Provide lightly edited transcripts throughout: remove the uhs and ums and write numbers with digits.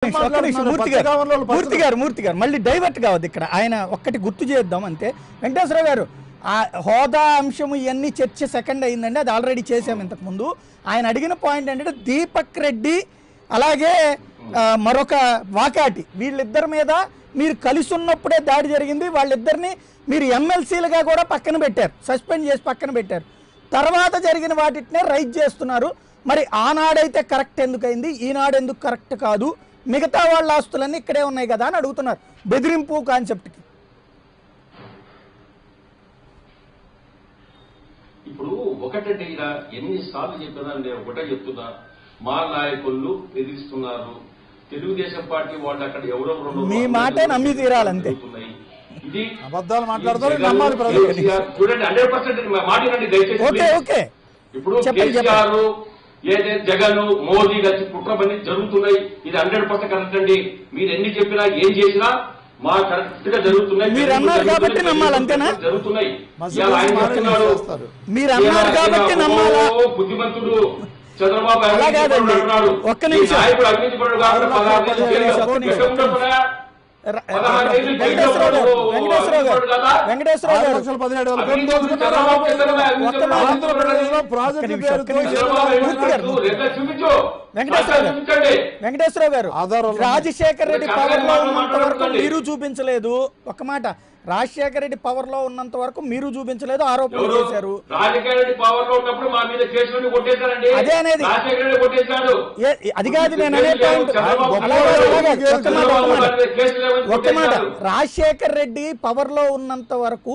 మూర్తి గారు మళ్ళీ డైవర్ట్ కావద్దు ఇక్కడ. ఆయన ఒక్కటి గుర్తు చేద్దాం అంతే. వెంకటేశ్వర గారు ఆ హోదా అంశము ఇవన్నీ చర్చ సెకండ్ అయిందండి, అది ఆల్రెడీ చేసాము ఇంతకుముందు. ఆయన అడిగిన పాయింట్ ఏంటంటే దీపక్ రెడ్డి అలాగే మరొక వాకాటి వీళ్ళిద్దరి మీద మీరు కలిసి ఉన్నప్పుడే దాడి జరిగింది, వాళ్ళిద్దరిని మీరు ఎమ్మెల్సీలుగా కూడా పక్కన పెట్టారు, సస్పెండ్ చేసి పక్కన పెట్టారు. తర్వాత జరిగిన వాటినే రైజ్ చేస్తున్నారు. మరి ఆనాడైతే కరెక్ట్ ఎందుకు అయింది, ఈనాడు ఎందుకు కరెక్ట్ కాదు, మిగతా వాళ్ళ ఆస్తులన్నీ ఇక్కడే ఉన్నాయి కదా అని అడుగుతున్నారు బెదిరింపు కాన్సెప్ట్కి. ఇప్పుడు ఒకటంటే ఇలా ఎన్నిసార్లు చెప్పినా నేను ఒకటే చెప్తున్నా, మా నాయకులు బెదిరిస్తున్నారు, తెలుగుదేశం పార్టీ వాళ్ళు అక్కడ ఎవరెవరు మీ మాటే నమ్మి తీరాలంతే. ఇది అబద్ధాలు మాట్లాడతారు, చూడండి 100% మాట్లాడండి దయచేసి. ఇప్పుడు కేసీఆర్ ఏదైతే జగన్ మోదీ కలిసి కుట్ర పని జరుగుతున్నాయి, ఇది 100% కరెక్ట్ అండి. మీరు ఎన్ని చెప్పినా ఏం చేసినా మా కరెక్ట్ గా జరుగుతున్నాయి, మీరు అన్నారు కాబట్టి నమ్మాలి అంతేనా? జరుగుతున్నాయి. మీరు అన్నారు కాబట్టి నమ్మాలా? బుద్ధిమంతుడు చంద్రబాబు ఒక్క నిమిషం వెంకటేశ్వరరావు గారు, రాజశేఖర రెడ్డి పవర్ లో ఉన్నంత వరకు మీరు చూపించలేదు. ఒక మాట, రాజశేఖర రెడ్డి పవర్ లో ఉన్నంత వరకు మీరు చూపించలేదు, ఆరోపణలు చేశారు. అదే అనేది, అది కాదు నేను అనే పాయింట్. ఒక్క మాట, రాజశేఖర రెడ్డి పవర్ లో ఉన్నంత వరకు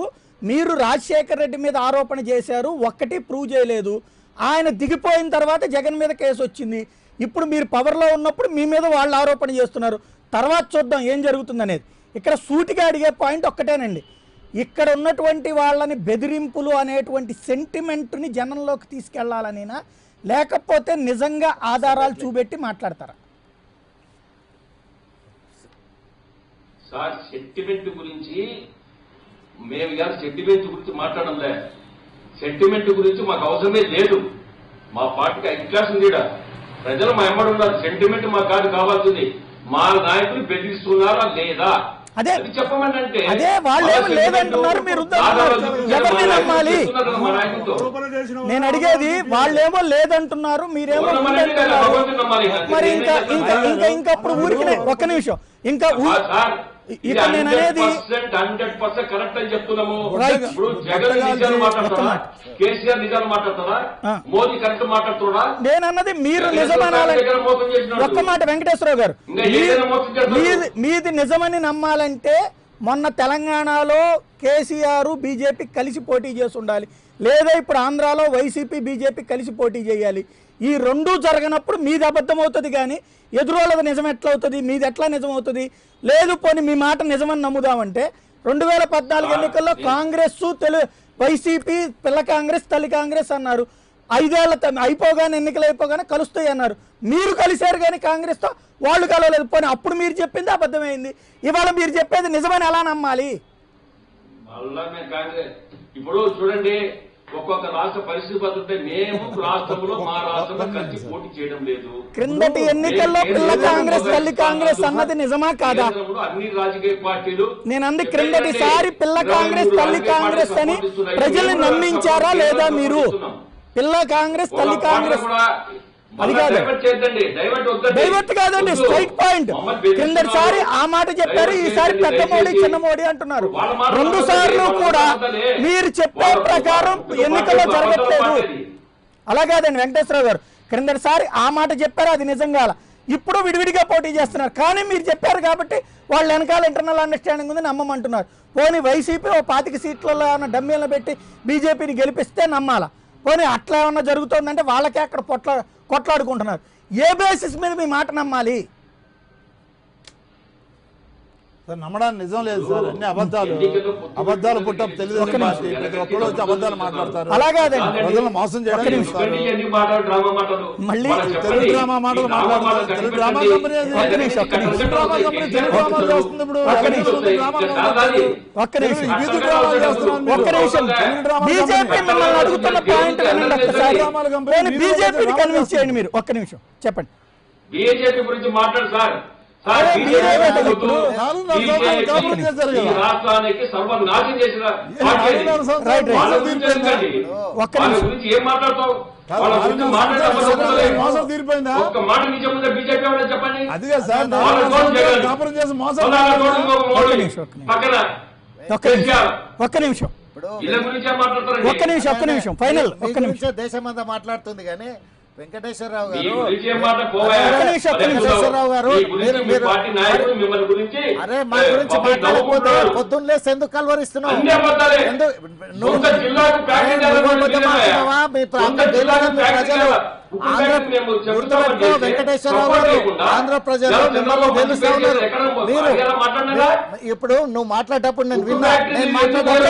మీరు రాజశేఖర రెడ్డి మీద ఆరోపణ చేశారు, ఒక్కటి ప్రూవ్ చేయలేదు. ఆయన దిగిపోయిన తర్వాత జగన్ మీద కేసు వచ్చింది. ఇప్పుడు మీరు పవర్లో ఉన్నప్పుడు మీ మీద వాళ్ళు ఆరోపణ చేస్తున్నారు. తర్వాత చూద్దాం ఏం జరుగుతుంది అనేది. ఇక్కడ సూటిగా అడిగే పాయింట్ ఒక్కటేనండి, ఇక్కడ ఉన్నటువంటి వాళ్ళని బెదిరింపులు అనేటువంటి సెంటిమెంట్ని జనంలోకి తీసుకెళ్లాలనేనా, లేకపోతే నిజంగా ఆధారాలు చూపెట్టి మాట్లాడతారా? సార్ సెంటిమెంట్ గురించి మేము ఇవాళ సెంటిమెంట్ గురించి మాట్లాడంలే, సెంటిమెంట్ గురించి మాకు అవసరమే లేదు. మా పార్టీకి ఐ క్లాస్ ఉంది, ప్రజలు మా ఎమ్మడి ఉన్నారు. సెంటిమెంట్ మాకు కాదు కావాల్సింది, మా నాయకులు బెదిరిస్తున్నారా లేదా అదే చెప్పమని. అంటే అదే వాళ్ళేమో లేదంటున్నారు, మీరు ఎవరిని నమ్మాలి? నేను అడిగేది వాళ్ళేమో లేదంటున్నారు, మీరేమో మరి ఇంకా ఇంకా ఇంకా ఇంకా అప్పుడు ఊరికి ఒక్క నిమిషం ఇంకా నేను అనేది 100% కరెక్ట్ అని చెప్తున్నాము. ఇప్పుడు జగన్ నిజాలు మాట్లాడతారా, కేసీఆర్ నిజాలు మాట్లాడతారా, మోదీ కరెక్ట్ మాట్లాడుతున్నా? నేను అన్నది మీరు నిజమనాలి. ఒక్క మాట వెంకటేశ్వరరావు గారు, మీది నిజమని నమ్మాలంటే మొన్న తెలంగాణలో కేసీఆర్ బీజేపీ కలిసి పోటీ చేసి ఉండాలి, లేదా ఇప్పుడు ఆంధ్రాలో వైసీపీ బీజేపీ కలిసి పోటీ చేయాలి. ఈ రెండూ జరగనప్పుడు మీది అబద్ధం అవుతుంది, కానీ ఎదురోళ్ళది నిజం ఎట్లా అవుతుంది, మీది ఎట్లా నిజం అవుతుంది? లేదు పోనీ మీ మాట నిజమని నమ్ముదామంటే 2014 ఎన్నికల్లో కాంగ్రెస్ వైసీపీ పిల్ల కాంగ్రెస్ తల్లి కాంగ్రెస్ అన్నారు. 5 ఏళ్ల అయిపోగానే ఎన్నికలు అయిపోగానే కలుస్తాయి అన్నారు. మీరు కలిశారు కానీ కాంగ్రెస్తో, వాళ్ళు కలవలేదు. పోనీ అప్పుడు మీరు చెప్పింది అబద్ధమైంది, ఇవాళ మీరు చెప్పేది నిజమని ఎలా నమ్మాలి? ఇప్పుడు చూడండి, ఒక్కొక్క రాష్ట్ర పరిస్థితి బతుంటే మేము రాష్ట్రంలో మా రాష్ట్రంలో కలిసి పోటీ చేయడం లేదు. క్రిందటి ఎన్నికల్లో పిల్ల కాంగ్రెస్ తల్లి కాంగ్రెస్ అన్నది నిజమా కాదా? అన్ని రాజకీయ పార్టీలు నేను అంది క్రిందటిసారి పిల్ల కాంగ్రెస్ తల్లి కాంగ్రెస్ అని ప్రజల్ని నమ్మించారా లేదా? మీరు పిల్ల కాంగ్రెస్ తల్లి కాంగ్రెస్ అది కాదు, డైవర్ట్ కాదండి, స్ట్రైట్ పాయింట్. కిందసారి ఆ మాట చెప్పారు, ఈసారి పెద్ద మోడీ చిన్న మోడీ అంటున్నారు. 2 సార్లు కూడా మీరు చెప్పే ప్రకారం ఎన్నికల్లో జరగట్లేదు. అలా కాదండి వెంకటేశ్వరరావు గారు, క్రిందసారి ఆ మాట చెప్పారు, అది నిజంగా ఇప్పుడు విడివిడిగా పోటీ చేస్తున్నారు. కానీ మీరు చెప్పారు కాబట్టి వాళ్ళ వెనకాల ఇంటర్నల్ అండర్స్టాండింగ్ ఉంది నమ్మమంటున్నారు. పోనీ వైసీపీ 25 సీట్లలో ఉన్న డమ్మీలను పెట్టి బీజేపీని గెలిపిస్తే నమ్మాలా? పోనీ అట్లా ఏమన్నా జరుగుతుందంటే వాళ్ళకే అక్కడ కొట్లాడుకుంటున్నారు. ఏ బేసిస్ మీద మీ మాట నమ్మాలి? సార్ నమ్మడానికి నిజం లేదు సార్, అన్ని అబద్ధాలు పుట్టం. తెలుగుదేశం పార్టీ ప్రతి ఒక్కరు వచ్చి అబద్ధాలు మాట్లాడతారు, ప్రజలను మోసం చేయడానికి మళ్ళీ తెలుగు డ్రామా మాటలు మాట్లాడతారు. తెలుగు డ్రామా కంపెనీ తెలుగు డ్రామాలు చేస్తుంది. ఇప్పుడు బీజేపీని కన్విన్స్ చేయండి మీరు. ఒక్క నిమిషం చెప్పండి. బీజేపీ గురించి మాట్లాడు సార్, రాష్ట్రానికి సర్వనాశం చేసిన గురించి ఏం మాట్లాడతావు? ఒక్క మాట నిజం ఉందా బీజేపీ వాళ్ళని చెప్పండి. పక్కన ఒక్క నిమిషం ఫైనల్ దేశమంతా మాట్లాడుతుంది కానీ వెంకటేశ్వరరావు గారు అరే మా గురించి మాట్లాడకపోతే పొద్దున్న లేసి ఎందుకు కలవరిస్తున్నావు? వెంకటేశ్వరరావు గారు ఆంధ్ర ప్రజలు మిమ్మల్ని గెలుస్తా ఉన్నారు. మీరు ఇప్పుడు నువ్వు మాట్లాడేటప్పుడు నేను విన్నా, నేను మాట్లాడేటప్పుడు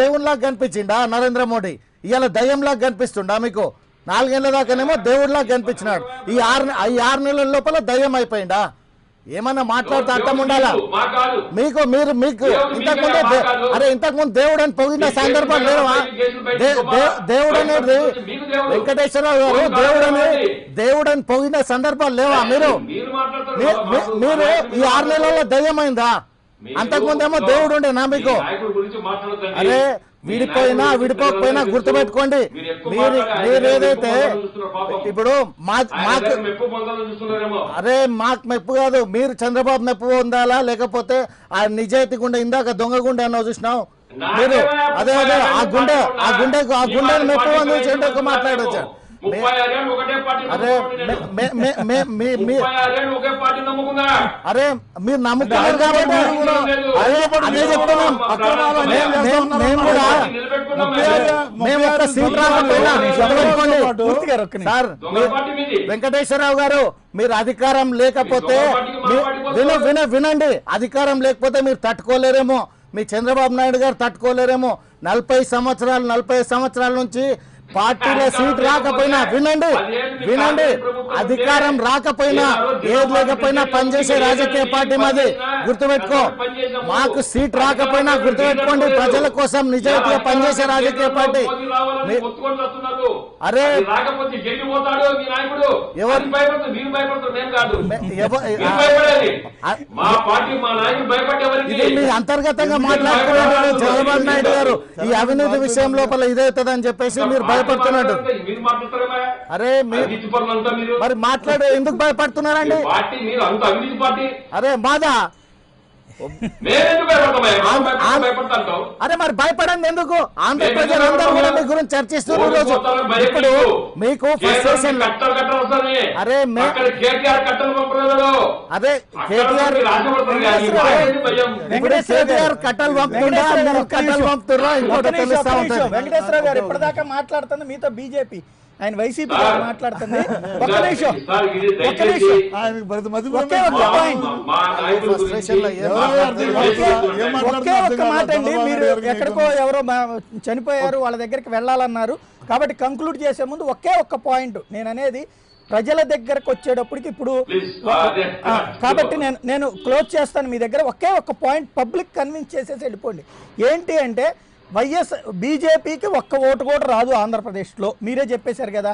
దేవుళ్లాగా కనిపించిండా నరేంద్ర మోడీ? ఇవాళ దయ్యంలాగా కనిపిస్తుండా మీకు? 4 ఏళ్ల దాకానేమో దేవుడిలాగా కనిపించినాడు. ఈ 6 నెలల లోపల దయ్యం అయిపోయిందా? ఏమన్నా మాట్లాడితే అర్థం ఉండాలా మీకు? మీరు మీకు ఇంతకుముందు దేవుడు అని పొగిన సందర్భాలు లేవా? దేవుడు అనేది వెంకటేశ్వరరావు గారు దేవుడు అని పొగిన సందర్భాలు లేవా? మీరు ఈ 6 నెలల్లో దయ్యమైందా? అంతకుముందేమో దేవుడు ఉండే నా మీకు. అరే విడిపోకపోయినా గుర్తుపెట్టుకోండి, మీరు ఏదైతే ఇప్పుడు మాకు మెప్పు కాదు, మీరు చంద్రబాబు మెప్పు పొందాలా లేకపోతే ఆ నిజాయితీ గుండె ఇందాక దొంగ గుండె అన్నావు చూసినావు మీరు, అదే ఆ గుండెను మెప్పు పొంది మాట్లాడొచ్చు. అరే అరే మీరు నమ్ముకున్నారు కాబట్టి అదే చెప్తున్నాం. మేము ఒక్క సీట్ రాకపోయినా సార్ వెంకటేశ్వరరావు గారు, మీరు అధికారం లేకపోతే వినండి, అధికారం లేకపోతే మీరు తట్టుకోలేరేమో, మీ చంద్రబాబు నాయుడు గారు తట్టుకోలేరేమో. 40 సంవత్సరాల నుంచి పార్టీలో సీట్ రాకపోయినా వినండి అధికారం రాకపోయినా ఏది లేకపోయినా పనిచేసే రాజకీయ పార్టీ మాది, గుర్తుపెట్టుకో. మాకు సీట్ రాకపోయినా గుర్తుపెట్టుకోండి, ప్రజల కోసం నిజాయితీగా పనిచేసే రాజకీయ పార్టీ. అరే ఇది మీ అంతర్గతంగా మాట్లాడుతున్నారు చంద్రబాబు నాయుడు గారు. ఈ అవినీతి విషయం లోపల ఇదవుతుందని చెప్పేసి మీరు భయపడుతున్నాడు. అరే మరి మాట్లాడే ఎందుకు భయపడుతున్నారండి? అరే బాధా అరే మరి భయపడండి ఎందుకు? ఆంధ్ర ప్రజలందరూ కూడా మీ గురించి చర్చిస్తున్నారు ఈరోజు. ఇప్పుడు మీకు అరే కేటీఆర్ కట్టలు పంపుతుందా కట్టలు పంపుతున్నా ఇంకోటి తెలుస్తా ఉంటుంది. వెంకటేశ్వరరావు గారు ఇప్పటిదాకా మాట్లాడుతుంది మీతో బీజేపీ, ఆయన వైసీపీ మాట్లాడుతుంది. ఒకే ఒక్క మాట అండి, మీరు ఎక్కడికో ఎవరో చనిపోయారు వాళ్ళ దగ్గరికి వెళ్ళాలన్నారు కాబట్టి కంక్లూడ్ చేసే ముందు ఒకే ఒక్క పాయింట్ నేను అనేది, ప్రజల దగ్గరకు వచ్చేటప్పటికి ఇప్పుడు కాబట్టి నేను క్లోజ్ చేస్తాను మీ దగ్గర. ఒకే ఒక్క పాయింట్ పబ్లిక్ కన్విన్స్ చేసేసి వెళ్ళిపోండి. ఏంటి అంటే బీజేపీకి ఒక్క ఓటు కూడా రాదు ఆంధ్రప్రదేశ్లో, మీరే చెప్పేశారు కదా.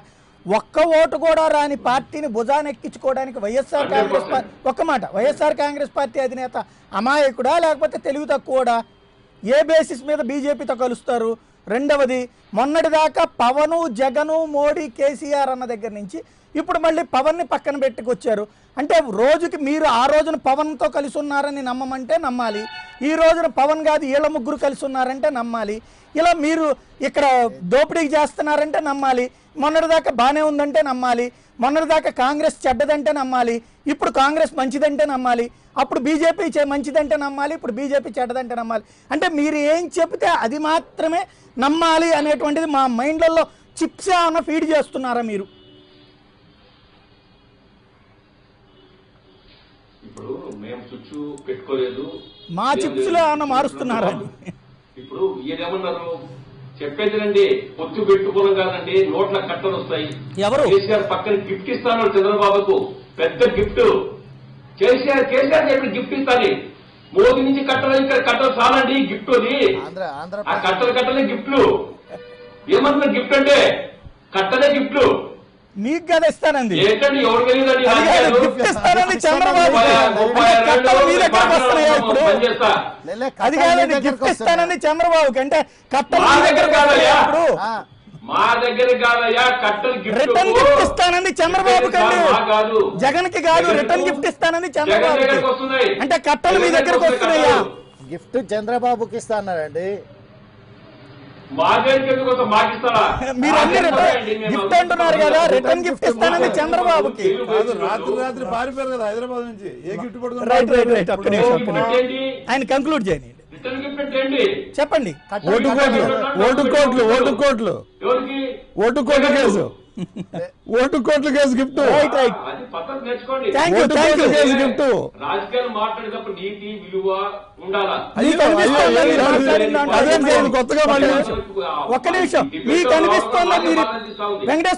ఒక్క ఓటు కూడా రాని పార్టీని భుజాన్ని ఎక్కించుకోవడానికి వైఎస్ఆర్ కాంగ్రెస్ పార్టీ, ఒక్క మాట, వైఎస్ఆర్ కాంగ్రెస్ పార్టీ అధినేత అమాయకుడా లేకపోతే తెలివి తక్కువడా? ఏ బేసిస్ మీద బీజేపీతో కలుస్తారు? రెండవది, మొన్నటిదాకా పవను జగను మోడీ కేసీఆర్ అన్న దగ్గర నుంచి ఇప్పుడు మళ్ళీ పవన్ని పక్కన పెట్టుకొచ్చారు. అంటే రోజుకి మీరు ఆ రోజున పవన్తో కలిసి ఉన్నారని నమ్మమంటే నమ్మాలి, ఈ రోజున పవన్ కాదు వీళ్ళ ముగ్గురు కలిసి ఉన్నారంటే నమ్మాలి. ఇలా మీరు ఇక్కడ దోపిడీకి చేస్తున్నారంటే నమ్మాలి, మొన్నటిదాకా బాగానే ఉందంటే నమ్మాలి, మొన్నటిదాకా కాంగ్రెస్ చెడ్డదంటే నమ్మాలి, ఇప్పుడు కాంగ్రెస్ మంచిదంటే నమ్మాలి, అప్పుడు బీజేపీ మంచిదంటే నమ్మాలి, ఇప్పుడు బీజేపీ చెడ్డదంటే నమ్మాలి. అంటే మీరు ఏం చెప్తే అది మాత్రమే నమ్మాలి అనేటువంటిది మా మైండ్లలో చిప్స్ ఏమన్నా ఫీడ్ చేస్తున్నారా మీరు? ఇప్పుడు మేము చుచ్చు పెట్టుకోలేదు, మా చిప్స్ లో ఏమన్నా మారుస్తున్నారా? ఇప్పుడు ఏమన్నారు చెప్పేదినండి, పొత్తు పెట్టుకోవడం కాదండి, నోట్ల కట్టలు వస్తాయి. ఎవరు? కేసీఆర్ పక్కన గిఫ్ట్ ఇస్తాను చంద్రబాబుకు, పెద్ద గిఫ్ట్. కేసీఆర్ చెప్పి గిఫ్ట్ ఇస్తాను, మోదీ నుంచి కట్టలు ఇక్కడ కట్టలు చాలండి గిఫ్ట్. అది ఆ కట్టలే గిఫ్ట్లు. ఏమన్నా గిఫ్ట్ అంటే కట్టలే గిఫ్ట్లు. మీకు కదా ఇస్తానంది. ఏంటండి ఎవరికి తెలియదండి అది కాదు, గిఫ్ట్ ఇస్తానంది చంద్రబాబు. కట్టలు మీ దగ్గరకు వస్తున్నాయా ఇప్పుడు? అది కాదండి, గిఫ్ట్ ఇస్తానంది చంద్రబాబుకి. అంటే కట్టలు మీ దగ్గరకు వస్తున్నాయా ఇప్పుడు? మా దగ్గర కాదయ్యా, కట్టలు రిటర్న్ గిఫ్ట్ ఇస్తానంది చంద్రబాబు కండి, జగన్ కి కాదు. రిటర్న్ గిఫ్ట్ ఇస్తానంది చంద్రబాబుకి. అంటే కట్టలు మీ దగ్గరకు వస్తున్నాయా? గిఫ్ట్ చంద్రబాబుకి ఇస్తా అన్నారండి. మీరు అన్ని గిఫ్ట్ అంటున్నారు కదా, రిటర్న్ గిఫ్ట్ ఇస్తానంది చంద్రబాబుకి. రాత్రి పారిపోయారు కదా హైదరాబాద్ నుంచి, ఏ గిఫ్ట్ పడుతుంది? రైట్ రైట్ రైట్, ఒక్క నిమిషం ఆయన కంక్లూడ్ చేయండి. చెప్పండి. ఓటు కోట్ల case gift. Right right, thank you thank you. Gift రాజకీయాలు మాట్లాడేటప్పుడు నీతి విలువ ఉండాలా? కొత్తగా ఒక్క నిమిషం, మీకు అనిపిస్తోందా మీరు వెంకటేశ్వర